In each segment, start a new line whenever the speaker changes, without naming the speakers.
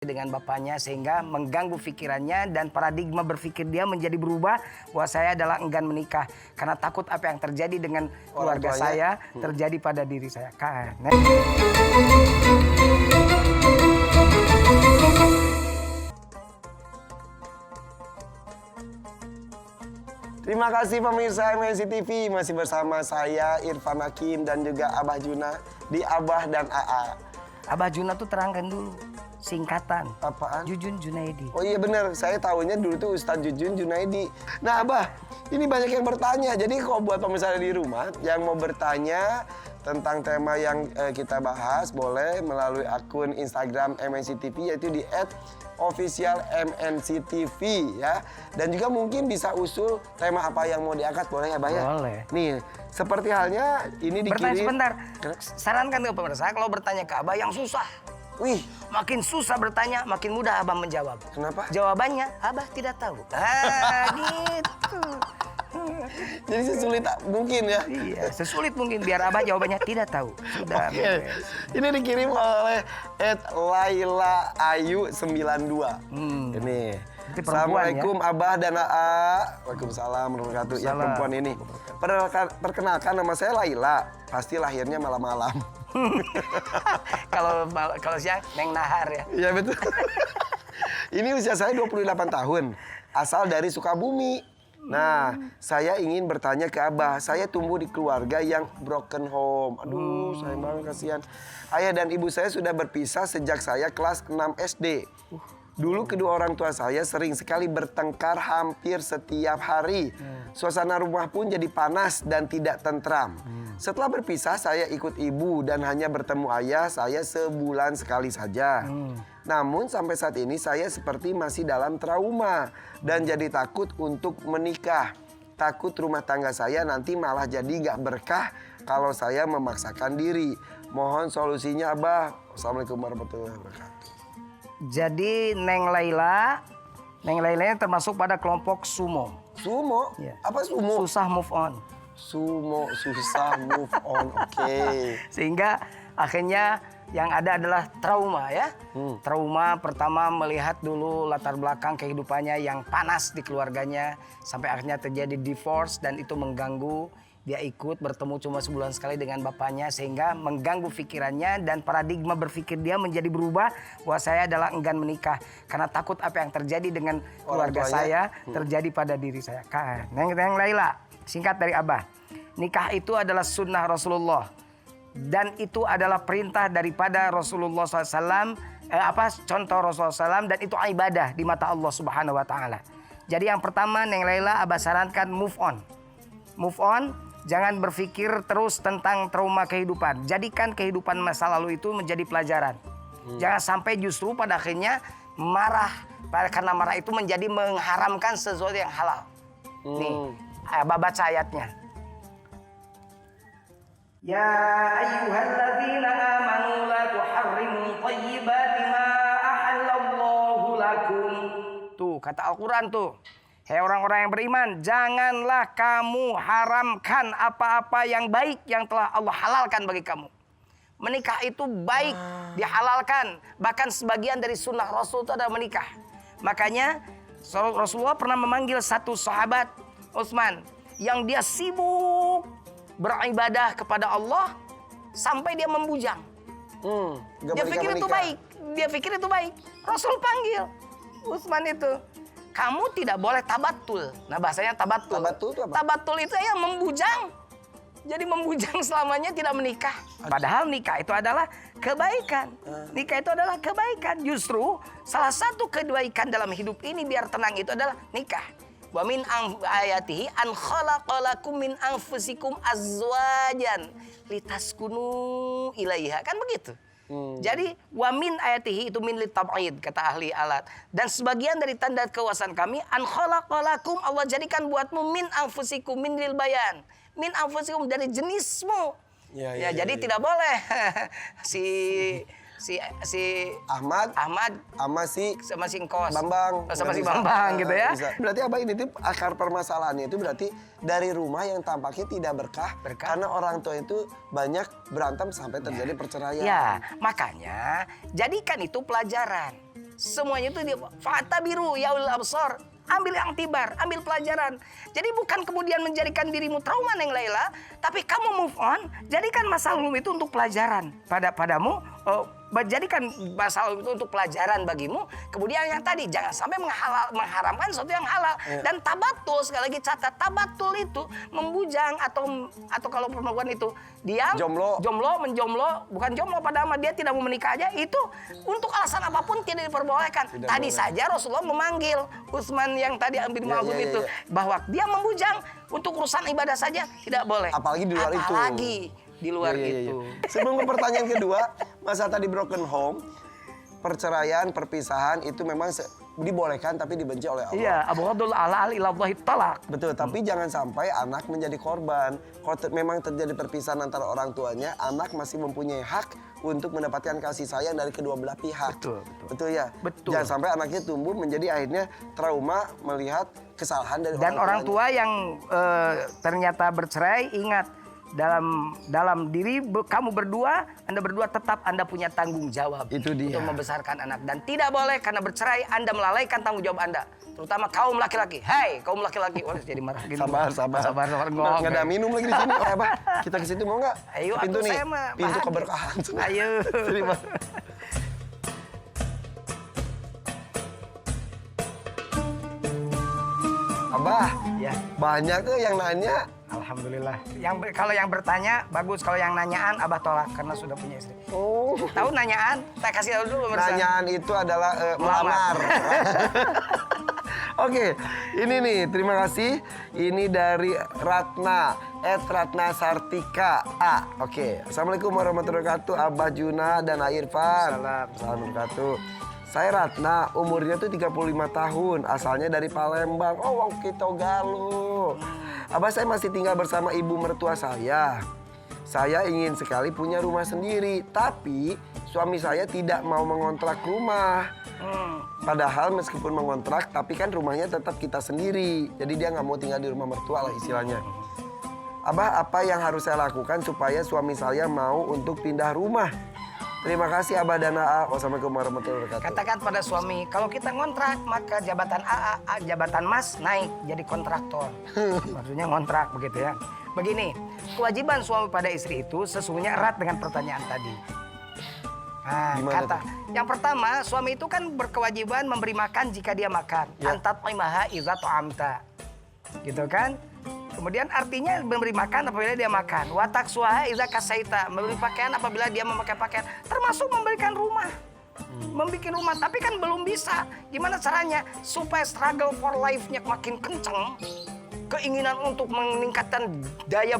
dengan bapaknya sehingga mengganggu pikirannya dan paradigma berpikir dia menjadi berubah bahwa saya adalah enggan menikah karena takut apa yang terjadi dengan keluarga saya terjadi pada diri saya.
Terima kasih pemirsa MNC TV, masih bersama saya Irfan Hakim dan juga Abah Juna di Abah dan AA.
Abah Juna tuh terangkan dulu singkatan.
Apaan?
Jujun Junaidi.
Oh iya benar, saya tahunya dulu tuh Ustadz Jujun Junaidi. Nah Abah, ini banyak yang bertanya. Jadi kalau buat pemirsa di rumah yang mau bertanya tentang tema yang kita bahas, boleh melalui akun Instagram MNC TV yaitu di @officialmnctv ya. Dan juga mungkin bisa usul tema apa yang mau diangkat, boleh ya Abah ya?
Boleh.
Nih, seperti halnya ini dikirim.
Bertanya sebentar. Sarankan ke pemirsa kalau bertanya ke Abah yang susah.
Wih,
Makin susah bertanya, makin mudah Abah menjawab.
kenapa?
Jawabannya Abah tidak tahu. Gitu.
Jadi sesulit mungkin ya.
Iya, sesulit mungkin biar Abah jawabannya tidak tahu. Sudah.
Oke. Ini dikirim oleh @lailaayu92. Ini.
Berarti perempuan,
Assalamualaikum Abah dan AA. Waalaikumsalam warahmatullahi wabarakatuh. Ya perempuan ini. Perkenalkan nama saya Laila. Pasti lahirnya malam-malam.
Kalau siang Neng Nahar ya.
Iya betul. Ini usia saya 28 tahun. Asal dari Sukabumi. Nah, saya ingin bertanya ke Abah. Saya tumbuh di keluarga yang broken home. Aduh, sayang banget, kasihan. Ayah dan ibu saya sudah berpisah sejak saya kelas 6 SD. Dulu kedua orang tua saya sering sekali bertengkar hampir setiap hari. Suasana rumah pun jadi panas dan tidak tentram. Setelah berpisah, saya ikut ibu dan hanya bertemu ayah saya sebulan sekali saja. Namun sampai saat ini saya seperti masih dalam trauma dan jadi takut untuk menikah. Takut rumah tangga saya nanti malah jadi gak berkah kalau saya memaksakan diri. Mohon solusinya Abah. Assalamualaikum warahmatullahi wabarakatuh.
Jadi Neng Laila ini termasuk pada kelompok sumo.
Sumo?
Iya.
Apa sumo?
Susah move on.
Sumo, susah move on. Oke.
Sehingga akhirnya yang ada adalah trauma ya. Trauma pertama melihat dulu latar belakang kehidupannya yang panas di keluarganya. Sampai akhirnya terjadi divorce dan itu mengganggu. Dia ikut bertemu cuma sebulan sekali dengan bapaknya sehingga mengganggu pikirannya dan paradigma berpikir dia menjadi berubah bahwa saya adalah enggan menikah karena takut apa yang terjadi dengan keluarga saya terjadi pada diri saya. Neng Laila, singkat dari Abah. Nikah itu adalah sunnah Rasulullah dan itu adalah perintah daripada Rasulullah SAW. Contoh Rasulullah SAW dan itu ibadah di mata Allah Subhanahu Wa Taala. Jadi yang pertama Neng Laila Abah sarankan move on. Move on. Jangan berpikir terus tentang trauma kehidupan. Jadikan kehidupan masa lalu itu menjadi pelajaran. Jangan sampai justru pada akhirnya marah. Karena marah itu menjadi mengharamkan sesuatu yang halal. Nih, Abah baca ayatnya. Ya ayyuhalladzina amanu la tuharrimu thayyibati ma ahallallahu lakum. Tuh, kata Al-Quran tuh. Hei orang-orang yang beriman, janganlah kamu haramkan apa-apa yang baik yang telah Allah halalkan bagi kamu. Menikah itu baik, dihalalkan. Bahkan sebagian dari sunnah Rasul itu adalah menikah. Makanya Rasulullah pernah memanggil satu sahabat, Utsman, yang dia sibuk beribadah kepada Allah sampai dia membujang. Dia pikir itu baik. Rasul panggil Utsman itu. Kamu tidak boleh tabatul. Nah bahasanya tabatul.
Tabatul itu apa?
Tabatul itu yang membujang. Jadi membujang selamanya tidak menikah. Padahal nikah itu adalah kebaikan. Nikah itu adalah kebaikan. Justru salah satu kebaikan dalam hidup ini biar tenang itu adalah nikah. Wa min ayatihi an khalaqalakum min anfusikum azwajan litaskunu ilaiha. Kan begitu. Jadi wamin ayatihi itu min litab'id kata ahli alat. Dan sebagian dari tanda kekuasaan kami an khalaqalakum Allah jadikan buatmu min anfusikum min lil bayan. Min anfusikum dari jenismu. Ya, jadi tidak boleh si
Ahmad
sama si Engkos.
Bambang.
Sama si Bambang gitu ya.
Bisa. Berarti Abah ini tuh akar permasalahannya itu berarti dari rumah yang tampaknya tidak berkah. Karena orang tua itu banyak berantem sampai terjadi perceraian.
Ya, makanya jadikan itu pelajaran. Semuanya itu dia fa'tabiru ya ulil absar. Ambil yang tibar, ambil pelajaran. Jadi bukan kemudian menjadikan dirimu trauma Neng Laila, tapi kamu move on, jadikan masa lalu itu untuk pelajaran padamu. Jadikan masa lalu itu untuk pelajaran bagimu. Kemudian yang tadi jangan sampai mengharamkan sesuatu yang halal. Dan tabatul, sekali lagi catat, tabatul itu membujang atau kalau perempuan itu diam, menjomblo, bukan jomblo pada amat dia tidak mau menikah aja, itu untuk alasan apapun tidak diperbolehkan. Tadi saja Rasulullah memanggil Utsman yang tadi ambil Mazum itu bahwa dia membujang untuk urusan ibadah saja tidak boleh.
Apalagi di luar itu.
Di luar itu.
Sebelum ke pertanyaan kedua, masa tadi broken home, perceraian, perpisahan itu memang dibolehkan tapi dibenci oleh Allah.
Iya, abghadul halal ilallahi talaq.
Betul, tapi jangan sampai anak menjadi korban. Kalau memang terjadi perpisahan antara orang tuanya, anak masih mempunyai hak untuk mendapatkan kasih sayang dari kedua belah pihak. Betul ya?
Betul.
Jangan sampai anaknya tumbuh menjadi akhirnya trauma melihat kesalahan dari
orang tua yang ternyata bercerai, ingat dalam diri kamu berdua, Anda berdua tetap Anda punya tanggung jawab
itu dia.
Untuk membesarkan anak, dan tidak boleh karena bercerai Anda melalaikan tanggung jawab Anda, terutama kaum laki-laki. Hei kaum laki-laki, wah jadi marah gini. Sabar
nggak ada minum lagi di sini. Apa? Kita ke situ mau nggak?
Ayo,
pintu nih, pintu
bahagia.
keberkahan.
Ayo.
Terima. Abah,
Ya.
banyak tuh yang nanya.
Alhamdulillah. Kalau yang bertanya bagus, kalau yang nanyaan Abah tolak karena sudah punya istri.
Oh.
Tahu nanyaan? Saya kasih tahu dulu pemirsa.
Nanyaan itu adalah melamar. Oke, ini nih, terima kasih. Ini dari Ratna, @Ratna Sartika A. Oke, Assalamualaikum warahmatullahi wabarakatuh, Abah Juna dan Irfan. Assalamualaikum warahmatullahi wabarakatuh. Saya Ratna, umurnya tuh 35 tahun, asalnya dari Palembang. Oh, wow, kita galuh. Abah, saya masih tinggal bersama ibu mertua saya. Saya ingin sekali punya rumah sendiri, tapi suami saya tidak mau mengontrak rumah. Padahal meskipun mengontrak, tapi kan rumahnya tetap kita sendiri. Jadi dia nggak mau tinggal di rumah mertua lah istilahnya. Abah, apa yang harus saya lakukan supaya suami saya mau untuk pindah rumah? Terima kasih Abah dan AA. Wassalamualaikum warahmatullahi wabarakatuh.
Katakan pada suami, kalau kita ngontrak maka jabatan AA, jabatan Mas naik jadi kontraktor. Maksudnya ngontrak begitu ya. Begini, kewajiban suami pada istri itu sesungguhnya erat dengan pertanyaan tadi. Nah, yang pertama, suami itu kan berkewajiban memberi makan jika dia makan. Antat imaha idza ta'amta. Gitu kan? Kemudian artinya memberi makan apabila dia makan. Watak suaha idza kasaita, memberi pakaian apabila dia memakai pakaian. Termasuk memberikan rumah. Membikin rumah, tapi kan belum bisa. Gimana caranya supaya struggle for life-nya makin kenceng? Keinginan untuk meningkatkan daya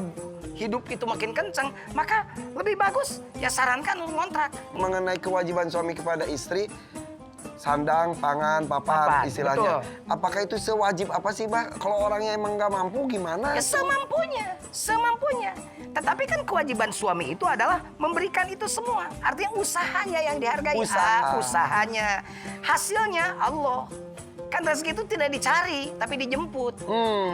hidup itu makin kenceng, maka lebih bagus ya sarankan untuk ngontrak.
Mengenai kewajiban suami kepada istri, sandang, pangan, papan istilahnya.
Betul.
Apakah itu sewajib apa sih, Bah? Kalau orangnya emang nggak mampu gimana?
Ya semampunya. Tetapi kan kewajiban suami itu adalah memberikan itu semua. Artinya usahanya yang dihargai. Usahanya. Hasilnya Allah. Kan rezeki itu tidak dicari, tapi dijemput.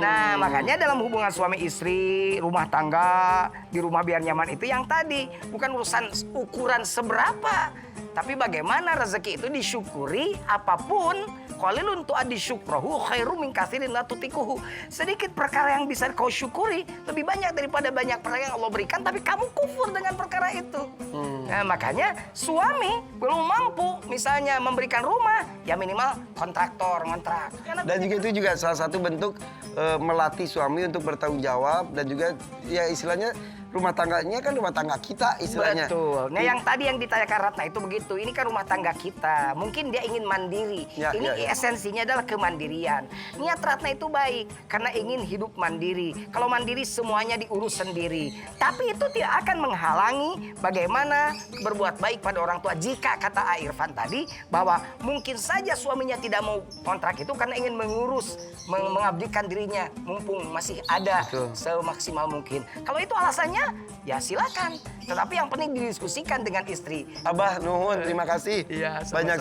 Nah, makanya dalam hubungan suami istri, rumah tangga, di rumah biar nyaman itu yang tadi. Bukan urusan ukuran seberapa. Tapi bagaimana rezeki itu disyukuri apapun. Qalilun tu'addi syukrahu khairum min katsirin la tutikuhu. Sedikit perkara yang bisa kau syukuri lebih banyak daripada banyak perkara yang Allah berikan, tapi kamu kufur dengan perkara itu. Nah, makanya suami belum mampu misalnya memberikan rumah, ya minimal kontraktor, ngontrak.
Dan juga itu juga salah satu bentuk melatih suami untuk bertanggung jawab dan juga ya istilahnya rumah tangganya kan rumah tangga kita istilahnya.
Betul. Nah, yang tadi yang ditanyakan Ratna itu begitu. Ini kan rumah tangga kita. Mungkin dia ingin mandiri. Ini esensinya adalah kemandirian. Niat Ratna itu baik karena ingin hidup mandiri. Kalau mandiri semuanya diurus sendiri. Tapi itu tidak akan menghalangi bagaimana berbuat baik pada orang tua. Jika kata Irfan tadi bahwa mungkin saja suaminya tidak mau kontrak itu karena ingin mengurus, mengabdikan dirinya mumpung masih ada semaksimal mungkin. Kalau itu alasannya, ya silakan. Tetapi yang penting didiskusikan dengan istri.
Abah nuhun, terima kasih.
Iya,
banyak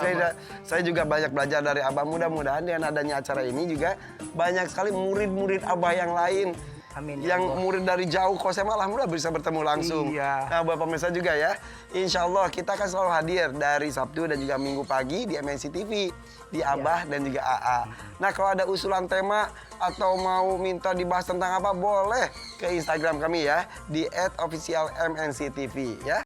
saya juga banyak belajar dari Abah. Mudah-mudahan dengan adanya acara ini juga banyak sekali murid-murid Abah yang lain
Amin, ya
Yang
Allah.
murid dari jauh kok saya alhamdulillah bisa bertemu langsung.
Iya.
Nah, buat pemirsa juga ya. Insya Allah kita akan selalu hadir dari Sabtu dan juga Minggu pagi di MNC TV, di Abah dan juga AA. Nah, kalau ada usulan tema atau mau minta dibahas tentang apa, boleh ke Instagram kami ya di @officialmnctv ya.